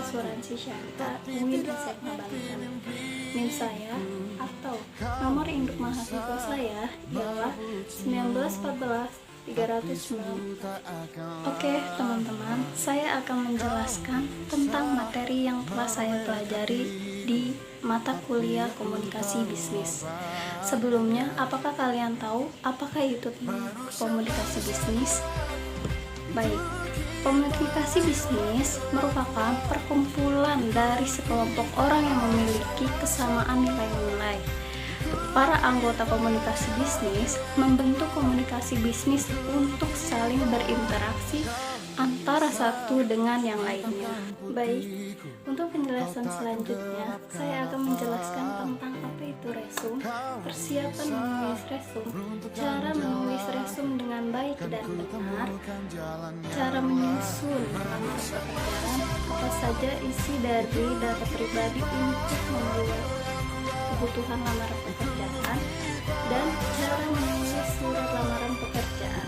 Asuransi Syariah UIN SMA Banten. NIM saya atau nomor induk mahasiswa saya ialah 1914 309. Oke teman-teman, saya akan menjelaskan tentang materi yang telah saya pelajari di mata kuliah komunikasi bisnis. Sebelumnya, apakah kalian tahu apakah itu komunikasi bisnis? Baik, komunikasi bisnis merupakan perkumpulan dari sekelompok orang yang memiliki kesamaan nilai-nilai. Para anggota komunikasi bisnis membentuk komunikasi bisnis untuk saling berinteraksi antara satu dengan yang lainnya. Baik, untuk penjelasan selanjutnya, saya akan menjelaskan tentang apa itu resum, persiapan menulis resum, cara menulis resum dengan baik dan benar, cara menyusun lamar pekerjaan, apa saja isi dari data pribadi untuk membuat kebutuhan lamaran pekerjaan, dan cara menulis surat lamaran pekerjaan.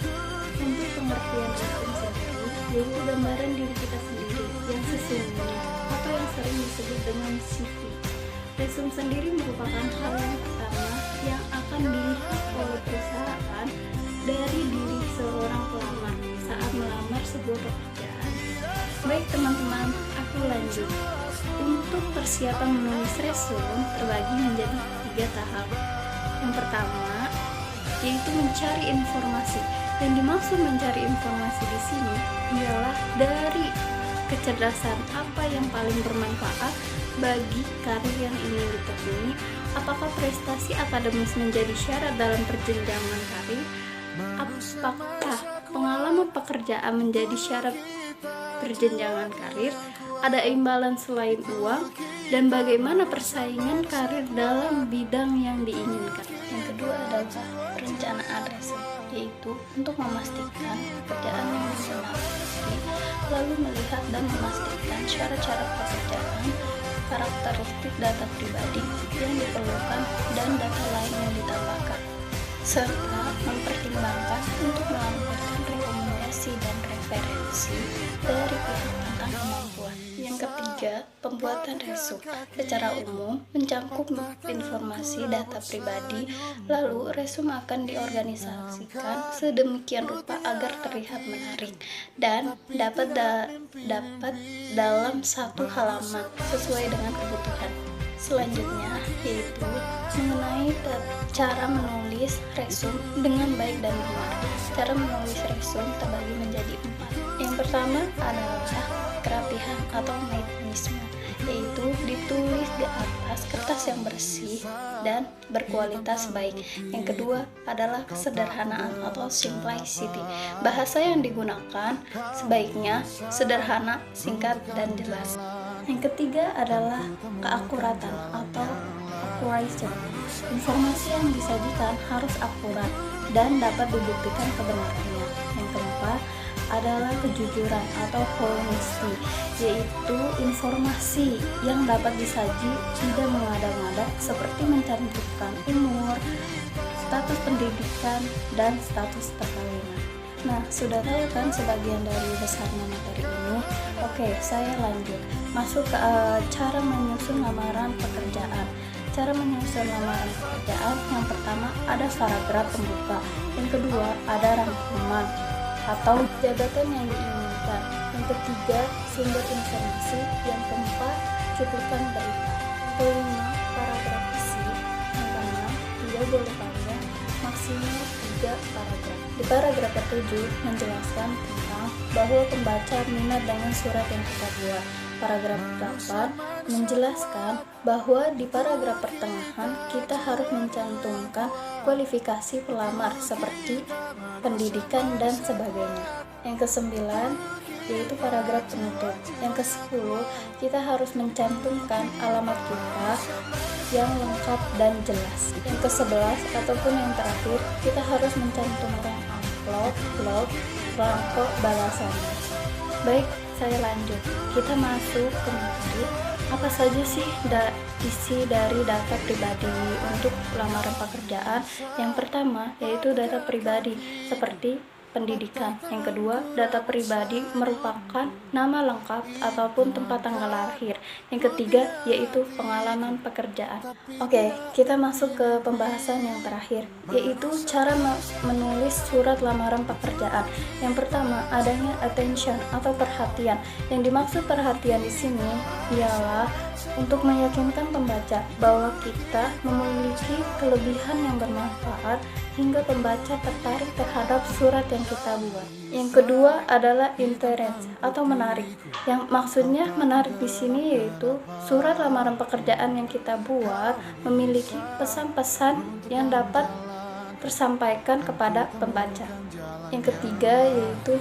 Untuk pengertian resum sendiri, yaitu gambaran diri kita sendiri yang sesungguhnya atau yang sering disebut dengan CV. Resum sendiri merupakan hal yang pertama yang akan dilihat oleh perusahaan dari diri seorang pelamar saat melamar sebuah pekerjaan. Baik teman-teman, aku lanjut. Untuk persiapan menulis resum terbagi menjadi 3 tahap. Yang pertama yaitu mencari informasi. Yang dimaksud mencari informasi di sini ialah dari kecerdasan apa yang paling bermanfaat bagi karir yang ingin ditekuni. Apakah prestasi akademis menjadi syarat dalam perjenjangan karir? Apakah pengalaman pekerjaan menjadi syarat perjenjangan karir? Ada imbalan selain uang? Dan bagaimana persaingan karir dalam bidang yang diinginkan? Yang kedua adalah perencanaan resum, yaitu untuk memastikan pekerjaan yang disenangi, lalu melihat dan memastikan syarat-syarat pekerjaan, karakteristik data pribadi yang diperlukan, dan data lain yang ditambahkan, serta mempertimbangkan untuk melampirkan rekomendasi dan referensi dari pihak tentang kemampuan. Yang ketiga, pembuatan resum. Secara umum, mencangkup informasi data pribadi, lalu resum akan diorganisasikan sedemikian rupa agar terlihat menarik dan dapat dalam satu halaman sesuai dengan kebutuhan. Selanjutnya yaitu mengenai cara menulis resum dengan baik dan benar. Cara menulis resum terbagi menjadi 4. Yang pertama adalah kerapihan atau neatness, yaitu ditulis di atas kertas yang bersih dan berkualitas baik. Yang kedua adalah kesederhanaan atau simplicity. Bahasa yang digunakan sebaiknya sederhana, singkat, dan jelas. Yang ketiga adalah keakuratan atau accuracy. Informasi yang disajikan harus akurat dan dapat dibuktikan kebenarannya. Yang keempat adalah kejujuran atau honesty, yaitu informasi yang dapat disaji tidak mengada-ngada seperti mencantumkan umur, status pendidikan, dan status perkawinan. Nah, sudah tahu kan sebagian dari besarnya materi ini? Oke, saya lanjut. Masuk ke cara menyusun lamaran pekerjaan. Cara menyusun lamaran pekerjaan, yang pertama ada paragraf pembuka, yang kedua ada rangkuman atau jabatan yang diinginkan, yang ketiga sumber informasi, yang keempat cuplikan berita, kelima paragraf isi, yang keenam tidak boleh panjang, maksimal 3 paragraf. Di paragraf ke-7 menjelaskan tentang bahwa pembaca minat dengan surat yang kita buat. Paragraf 8 menjelaskan bahwa di paragraf pertengahan kita harus mencantumkan kualifikasi pelamar seperti pendidikan dan sebagainya. Yang ke-9 yaitu paragraf penutup. Yang ke-10 kita harus mencantumkan alamat kita yang lengkap dan jelas. Yang ke-11 ataupun yang terakhir kita harus mencantumkan amplop, log, rangkop balasannya. Baik, saya lanjut. Kita masuk ke materi. Apa saja sih isi dari data pribadi untuk lamaran pekerjaan? Yang pertama yaitu data pribadi seperti pendidikan. Yang kedua, data pribadi merupakan nama lengkap ataupun tempat tanggal lahir. Yang ketiga, yaitu pengalaman pekerjaan. Oke, kita masuk ke pembahasan yang terakhir, yaitu cara menulis surat lamaran pekerjaan. Yang pertama, adanya attention atau perhatian. Yang dimaksud perhatian di sini ialah untuk meyakinkan pembaca bahwa kita memiliki kelebihan yang bermanfaat hingga pembaca tertarik terhadap surat yang kita buat. Yang kedua adalah interest atau menarik. Yang maksudnya menarik di sini yaitu surat lamaran pekerjaan yang kita buat memiliki pesan-pesan yang dapat tersampaikan kepada pembaca. Yang ketiga yaitu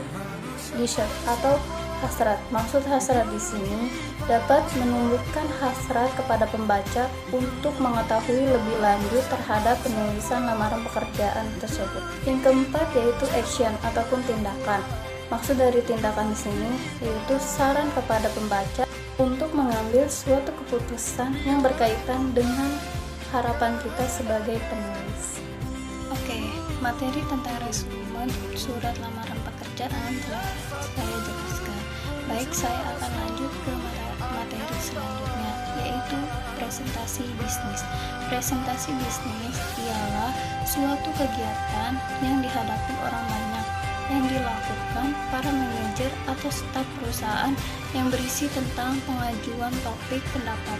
desire atau hasrat. Maksud hasrat di sini dapat menumbuhkan hasrat kepada pembaca untuk mengetahui lebih lanjut terhadap penulisan lamaran pekerjaan tersebut. Yang keempat yaitu action ataupun tindakan. Maksud dari tindakan di sini yaitu saran kepada pembaca untuk mengambil suatu keputusan yang berkaitan dengan harapan kita sebagai penulis. Oke, materi tentang resumen surat lamaran pekerjaan telah saya jelaskan. Baik, saya akan lanjut ke materi selanjutnya, yaitu presentasi bisnis. Presentasi bisnis ialah suatu kegiatan yang dihadapi orang banyak, yang dilakukan para manajer atau staf perusahaan yang berisi tentang pengajuan topik pendapat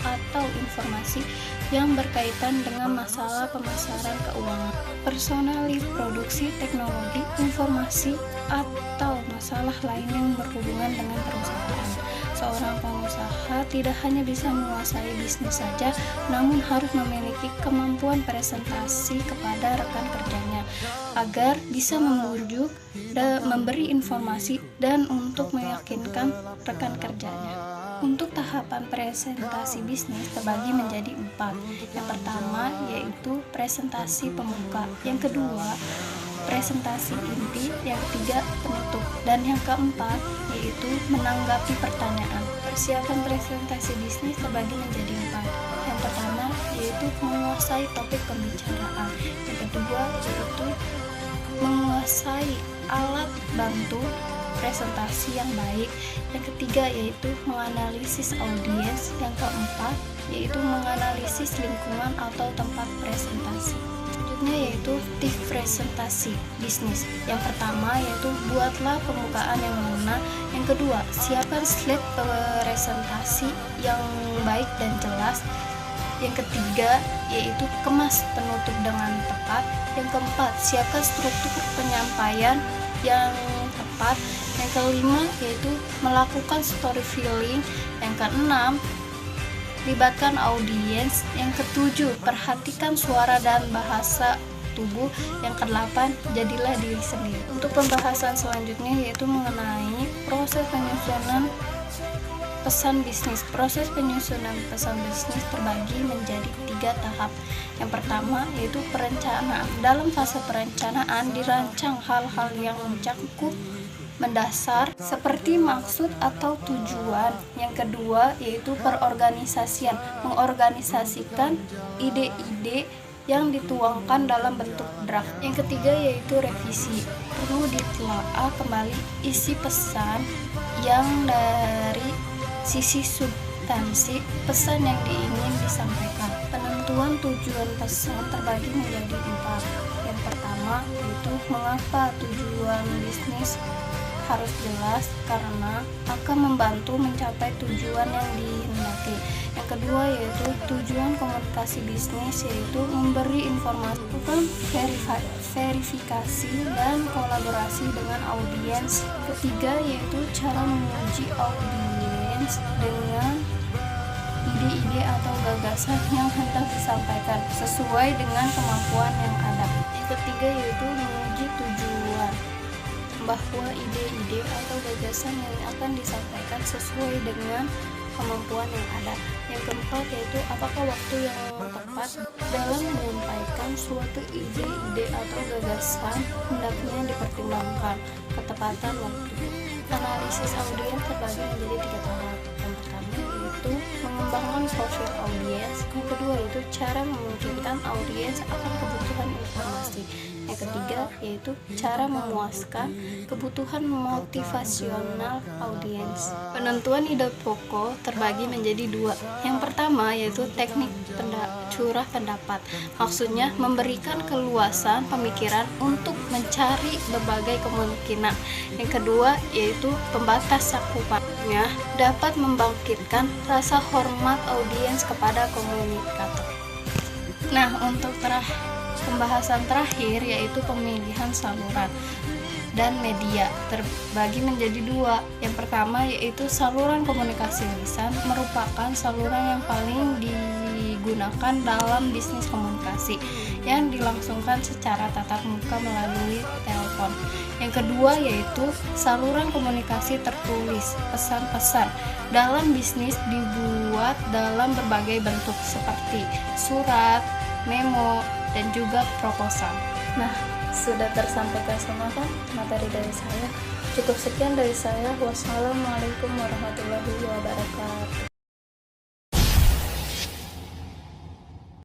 atau informasi yang berkaitan dengan masalah pemasaran keuangan, personal, produksi, teknologi, informasi, atau masalah lain yang berhubungan dengan perusahaan. Seorang pengusaha tidak hanya bisa menguasai bisnis saja, namun harus memiliki kemampuan presentasi kepada rekan kerjanya agar bisa membujuk dan memberi informasi dan untuk meyakinkan rekan kerjanya. Untuk tahapan presentasi bisnis terbagi menjadi 4. Yang pertama yaitu presentasi pembuka, yang kedua presentasi inti, yang ketiga penutup, dan yang keempat yaitu menanggapi pertanyaan. Persiapan presentasi bisnis terbagi menjadi 4. Yang pertama yaitu menguasai topik pembicaraan, yang kedua yaitu menguasai alat bantu presentasi yang baik, yang ketiga yaitu menganalisis audiens, yang keempat yaitu menganalisis lingkungan atau tempat presentasi. Selanjutnya yaitu tips presentasi bisnis. Yang pertama yaitu buatlah pembukaan yang mengena, yang kedua siapkan slide presentasi yang baik dan jelas, yang ketiga yaitu kemas penutup dengan tepat, yang keempat siapkan struktur penyampaian yang tepat, yang kelima yaitu melakukan storytelling, yang keenam libatkan audiens, yang ketujuh perhatikan suara dan bahasa tubuh, yang kedelapan jadilah diri sendiri. Untuk pembahasan selanjutnya yaitu mengenai proses penyusunan pesan bisnis. Proses penyusunan pesan bisnis terbagi menjadi 3 tahap. Yang pertama yaitu perencanaan. Dalam fase perencanaan dirancang hal-hal yang mencakup mendasar seperti maksud atau tujuan. Yang kedua yaitu perorganisasian, mengorganisasikan ide-ide yang dituangkan dalam bentuk draft. Yang ketiga yaitu revisi, perlu ditelaah kembali isi pesan yang dari sisi substansi pesan yang ingin disampaikan. Penentuan tujuan pesan terbagi menjadi 4. Yang pertama yaitu mengapa tujuan bisnis harus jelas karena akan membantu mencapai tujuan yang dihendaki. Yang kedua yaitu tujuan komunikasi bisnis, yaitu memberi informasi, verifikasi dan kolaborasi dengan audiens. Ketiga yaitu cara menguji audiens dengan ide-ide atau gagasan yang hendak disampaikan sesuai dengan kemampuan yang ada. Yang ketiga yaitu menguji tujuan, bahwa ide-ide atau gagasan yang akan disampaikan sesuai dengan kemampuan yang ada. Yang keempat yaitu apakah waktu yang tepat dalam menyampaikan suatu ide-ide atau gagasan hendaknya dipertimbangkan ketepatan waktu. Analisis audiens terbagi menjadi 3 tahap. Yang pertama yaitu mengembangkan profil audiens, yang kedua yaitu cara memungkinkan audiens akan kebutuhan informasi, Yang ketiga yaitu cara memuaskan kebutuhan motivasional audiens. Penentuan ide pokok terbagi menjadi dua. Yang pertama yaitu teknik curah pendapat. Maksudnya memberikan keluasan pemikiran untuk mencari berbagai kemungkinan. Yang kedua yaitu pembatas cakupannya dapat membangkitkan rasa hormat audiens kepada komunikator. Nah, untuk pembahasan terakhir yaitu pemilihan saluran dan media terbagi menjadi dua. Yang pertama yaitu saluran komunikasi lisan, merupakan saluran yang paling digunakan dalam bisnis komunikasi yang dilangsungkan secara tatap muka melalui telepon. Yang kedua yaitu saluran komunikasi tertulis, pesan-pesan dalam bisnis dibuat dalam berbagai bentuk seperti surat, memo, dan juga proposal. Nah, sudah tersampaikan semua kan materi dari saya. Cukup sekian dari saya. Wassalamualaikum warahmatullahi wabarakatuh.